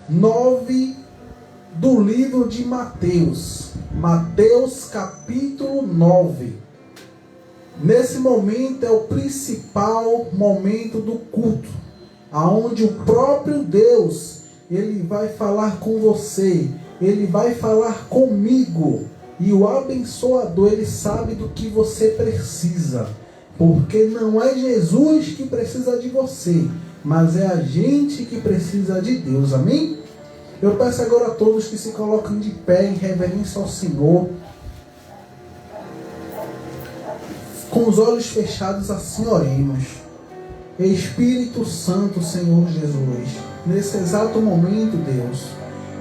9 do livro de Mateus. Mateus capítulo 9. Nesse momento é o principal momento do culto, aonde o próprio Deus, Ele vai falar com você, Ele vai falar comigo, e o abençoador, Ele sabe do que você precisa, porque não é Jesus que precisa de você, mas é a gente que precisa de Deus, amém? Eu peço agora a todos que se colocam de pé em reverência ao Senhor, com os olhos fechados, assim oremos. Espírito Santo, Senhor Jesus, nesse exato momento, Deus,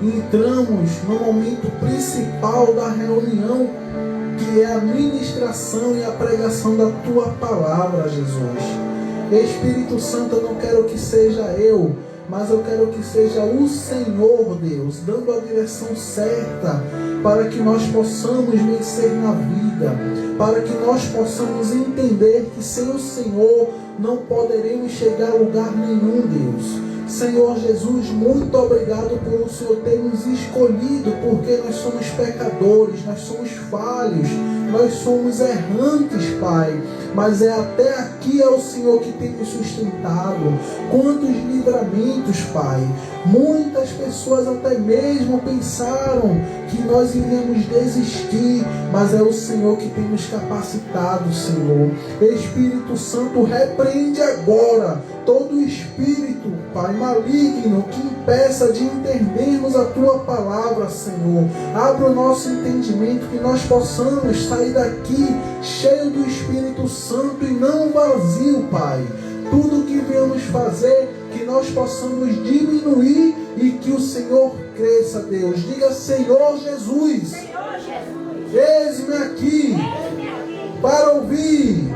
entramos no momento principal da reunião, que é a ministração e a pregação da Tua palavra, Jesus. Espírito Santo, eu não quero que seja eu, mas eu quero que seja o Senhor, Deus, dando a direção certa para que nós possamos vencer na vida, para que nós possamos entender que sem o Senhor não poderemos chegar a lugar nenhum, Deus. Senhor Jesus, muito obrigado por o Senhor ter nos escolhido, porque nós somos pecadores, nós somos falhos, nós somos errantes, Pai. Mas até aqui é o Senhor que tem nos sustentado. Quantos livramentos, Pai. Muitas pessoas até mesmo pensaram que nós iríamos desistir, mas é o Senhor que tem nos capacitado, Senhor. Espírito Santo, repreende agora todo espírito, Pai, maligno, que impeça de entendermos a Tua palavra, Senhor. Abra o nosso entendimento, que nós possamos sair daqui cheio do Espírito Santo e não vazio, Pai. Tudo que viemos fazer, que nós possamos diminuir e que o Senhor cresça, Deus. Diga, Senhor Jesus, eis-me aqui para ouvir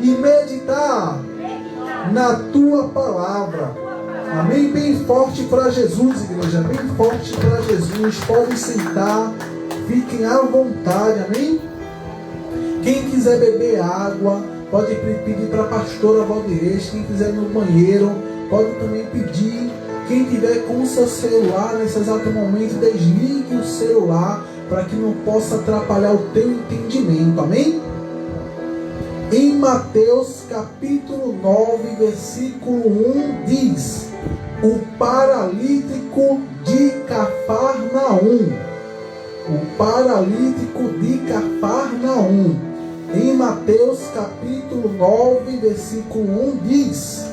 e meditar na Tua palavra. Amém? Bem forte para Jesus, igreja. Bem forte para Jesus. Podem sentar. Fiquem à vontade. Amém? Quem quiser beber água, pode pedir para a pastora Valdirez. Quem quiser ir no banheiro, pode também pedir. Quem tiver com o seu celular, nesse exato momento, desligue o celular para que não possa atrapalhar o teu entendimento. Amém? Em Mateus capítulo 9, versículo 1 diz: o paralítico de Cafarnaum. O paralítico de Cafarnaum. Em Mateus capítulo 9, versículo 1 diz: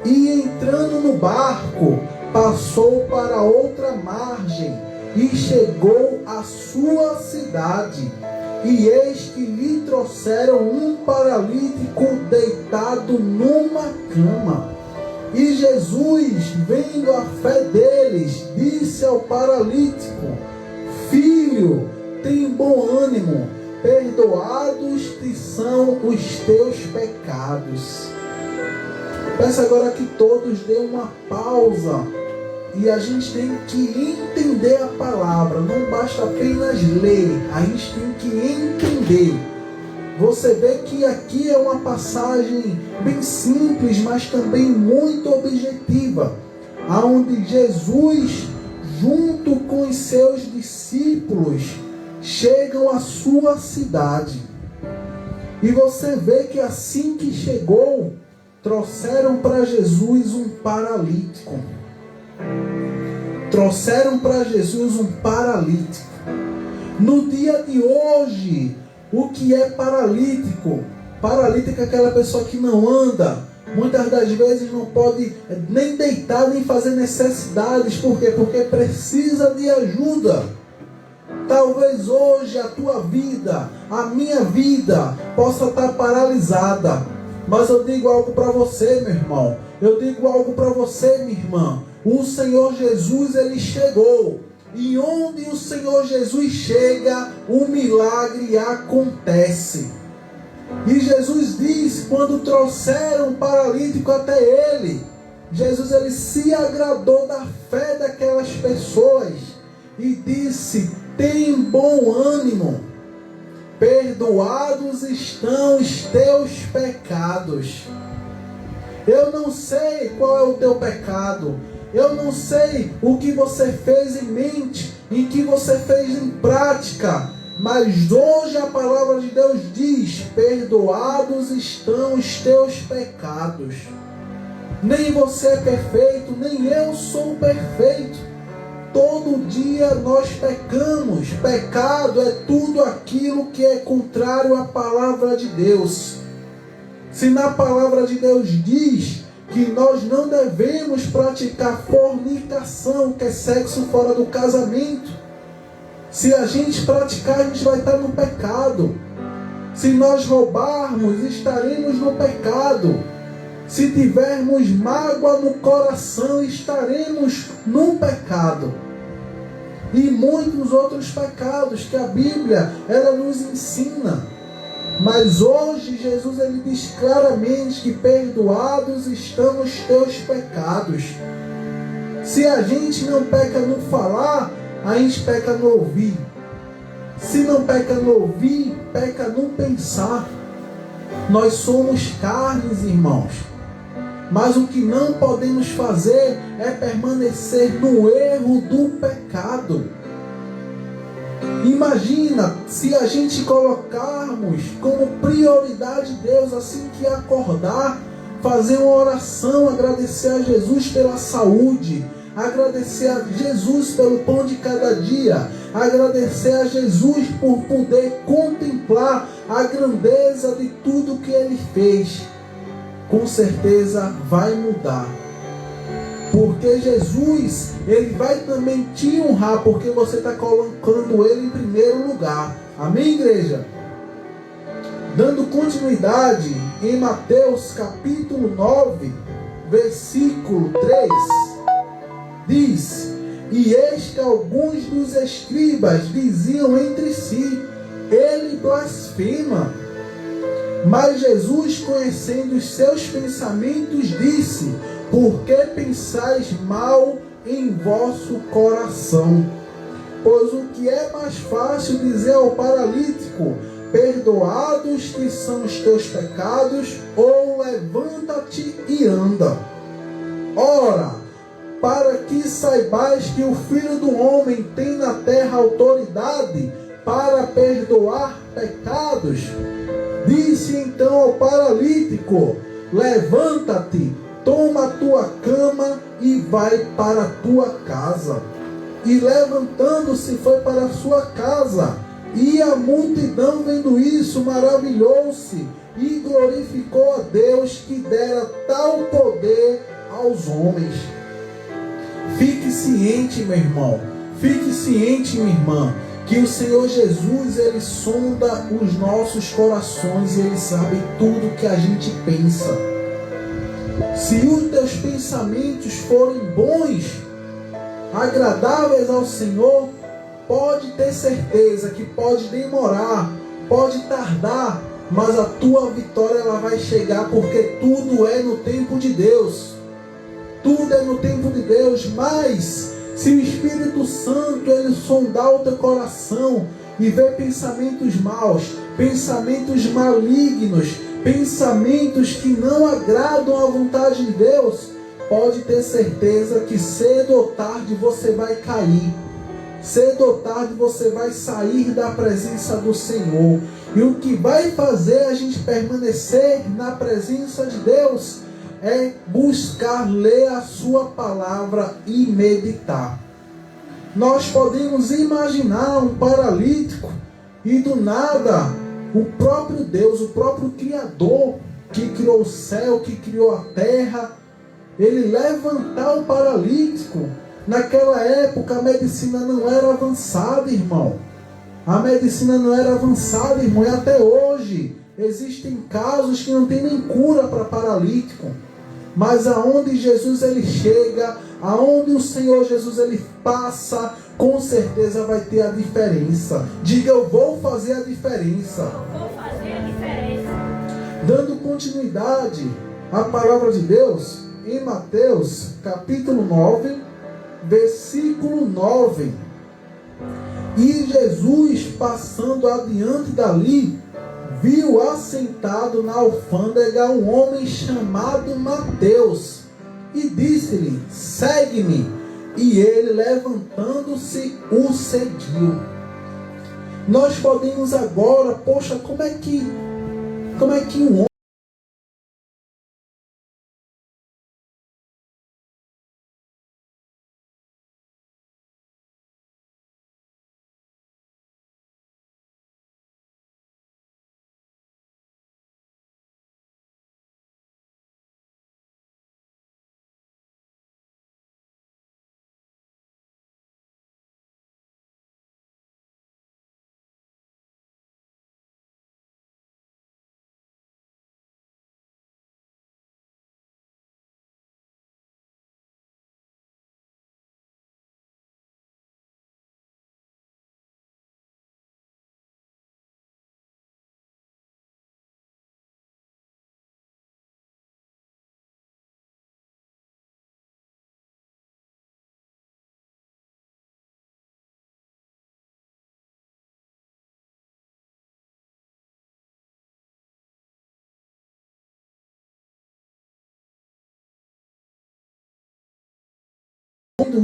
e entrando no barco, passou para outra margem e chegou à sua cidade. E eis que lhe trouxeram um paralítico deitado numa cama. E Jesus, vendo a fé deles, disse ao paralítico: filho, tem bom ânimo, perdoados te são os teus pecados. Peço agora que todos dêem uma pausa. E a gente tem que entender a palavra. Não basta apenas ler. A gente tem que entender. Você vê que aqui é uma passagem bem simples, mas também muito objetiva. Onde Jesus, junto com os seus discípulos, chegam à sua cidade. E você vê que assim que chegou, trouxeram para Jesus um paralítico. Trouxeram para Jesus um paralítico. No dia de hoje, o que é paralítico? Paralítico é aquela pessoa que não anda. Muitas das vezes não pode nem deitar, nem fazer necessidades. Por quê? Porque precisa de ajuda. Talvez hoje a tua vida, a minha vida, possa estar paralisada. Mas eu digo algo para você, meu irmão. Eu digo algo para você, minha irmã. O Senhor Jesus, Ele chegou. E onde o Senhor Jesus chega, o milagre acontece. E Jesus diz, quando trouxeram o paralítico até Ele, Jesus, Ele se agradou da fé daquelas pessoas. E disse, tem bom ânimo. Perdoados estão os teus pecados. Eu não sei qual é o teu pecado. Eu não sei o que você fez em mente, em que você fez em prática, mas hoje a palavra de Deus diz: perdoados estão os teus pecados. Nem você é perfeito, nem eu sou perfeito. Todo dia nós pecamos. Pecado é tudo aquilo que é contrário à palavra de Deus. Se na palavra de Deus diz que nós não devemos praticar fornicação, que é sexo fora do casamento, se a gente praticar, a gente vai estar no pecado. Se nós roubarmos, estaremos no pecado. Se tivermos mágoa no coração, estaremos no pecado. E muitos outros pecados que a Bíblia ela nos ensina. Mas hoje Jesus ele diz claramente que perdoados estão os teus pecados. Se a gente não peca no falar, a gente peca no ouvir. Se não peca no ouvir, peca no pensar. Nós somos carnes, irmãos. Mas o que não podemos fazer é permanecer no erro do pecado. Imagina se a gente colocarmos como prioridade Deus assim que acordar, fazer uma oração, agradecer a Jesus pela saúde, agradecer a Jesus pelo pão de cada dia, agradecer a Jesus por poder contemplar a grandeza de tudo que Ele fez. Com certeza vai mudar. Porque Jesus, Ele vai também te honrar, porque você está colocando Ele em primeiro lugar. Amém, igreja? Dando continuidade em Mateus capítulo 9, versículo 3, diz: e eis que alguns dos escribas diziam entre si: ele blasfema. Mas Jesus, conhecendo os seus pensamentos, disse: por que pensais mal em vosso coração? Pois o que é mais fácil dizer ao paralítico: perdoados te são os teus pecados, ou levanta-te e anda? Ora, para que saibais que o Filho do Homem tem na terra autoridade para perdoar pecados, disse então ao paralítico: levanta-te, toma a tua cama e vai para a tua casa. E levantando-se foi para a sua casa. E a multidão, vendo isso, maravilhou-se e glorificou a Deus que dera tal poder aos homens. Fique ciente, meu irmão, fique ciente, minha irmã, que o Senhor Jesus, Ele sonda os nossos corações e Ele sabe tudo que a gente pensa. Se os teus pensamentos forem bons, agradáveis ao Senhor, pode ter certeza que pode demorar, pode tardar, mas a tua vitória ela vai chegar, porque tudo é no tempo de Deus. Tudo é no tempo de Deus. Mas se o Espírito Santo ele sondar o teu coração e ver pensamentos maus, pensamentos malignos, pensamentos que não agradam à vontade de Deus, pode ter certeza que cedo ou tarde você vai cair. Cedo ou tarde você vai sair da presença do Senhor. E o que vai fazer a gente permanecer na presença de Deus é buscar ler a sua palavra e meditar. Nós podemos imaginar um paralítico e do nada o próprio Deus, o próprio Criador que criou o céu, que criou a terra, Ele levantar o paralítico. Naquela época a medicina não era avançada, irmão. A medicina não era avançada, irmão. E até hoje existem casos que não tem nem cura para paralítico. Mas aonde Jesus ele chega, aonde o Senhor Jesus ele passa, com certeza vai ter a diferença. Diga: eu vou fazer a diferença. Eu vou fazer a diferença. Dando continuidade à palavra de Deus, em Mateus capítulo 9, versículo 9. E Jesus, passando adiante dali, viu assentado na alfândega um homem chamado Mateus, e disse-lhe: segue-me. E ele, levantando-se, o seguiu. Nós podemos agora, poxa, como é que um homem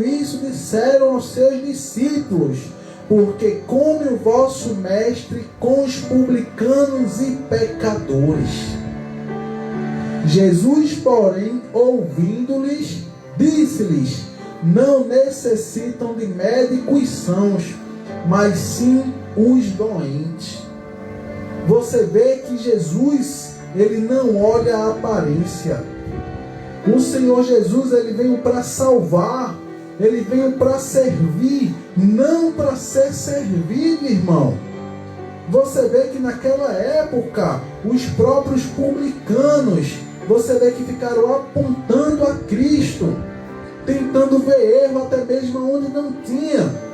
isso disseram aos seus discípulos: porque come o vosso mestre com os publicanos e pecadores. Jesus, porém, ouvindo-lhes, disse-lhes: não necessitam de médicos sãos, mas sim os doentes. Você vê que Jesus, ele não olha a aparência. O Senhor Jesus, ele veio para salvar, ele veio para servir, não para ser servido, irmão. Você vê que naquela época, os próprios publicanos, você vê que ficaram apontando a Cristo, tentando ver erro até mesmo onde não tinha.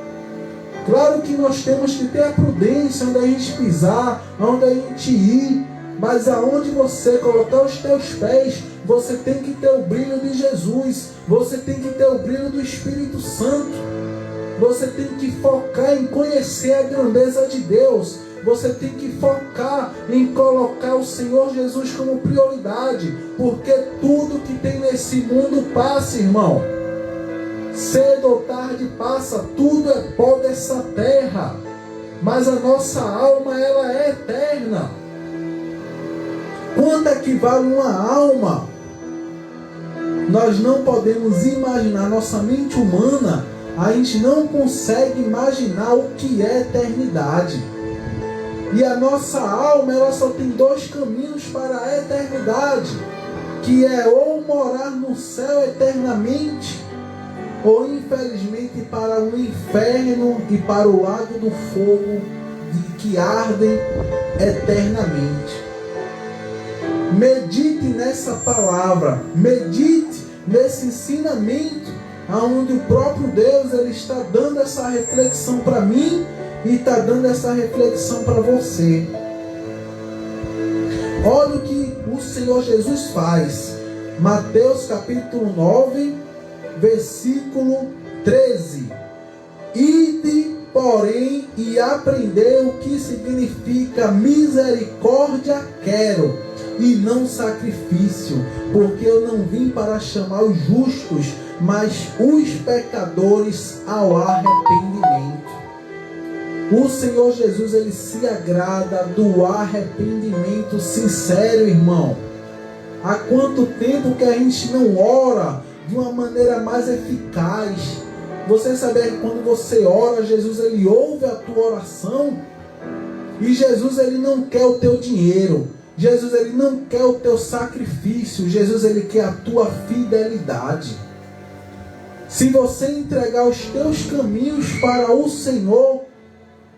Claro que nós temos que ter a prudência onde a gente pisar, onde a gente ir, mas aonde você colocar os teus pés, você tem que ter o brilho de Jesus, você tem que ter o brilho do Espírito Santo, você tem que focar em conhecer a grandeza de Deus, você tem que focar em colocar o Senhor Jesus como prioridade, porque tudo que tem nesse mundo passa, irmão. Cedo ou tarde passa, tudo é pó dessa terra, mas a nossa alma, ela é eterna. Quanto é que vale uma alma? Nós não podemos imaginar, nossa mente humana, a gente não consegue imaginar o que é eternidade. E a nossa alma, ela só tem dois caminhos para a eternidade, que é ou morar no céu eternamente, ou infelizmente para o inferno e para o lago do fogo que ardem eternamente. Medite nessa palavra, medite nesse ensinamento, aonde o próprio Deus, ele está dando essa reflexão para mim e está dando essa reflexão para você. Olha o que o Senhor Jesus faz. Mateus capítulo 9, versículo 13. Ide, porém, e aprendei o que significa misericórdia quero, e não sacrifício, porque eu não vim para chamar os justos, mas os pecadores ao arrependimento. O Senhor Jesus, ele se agrada do arrependimento sincero, irmão. Há quanto tempo que a gente não ora de uma maneira mais eficaz? Você sabe que quando você ora, Jesus, ele ouve a tua oração, e Jesus, ele não quer o teu dinheiro. Jesus, ele não quer o teu sacrifício. Jesus, ele quer a tua fidelidade. Se você entregar os teus caminhos para o Senhor,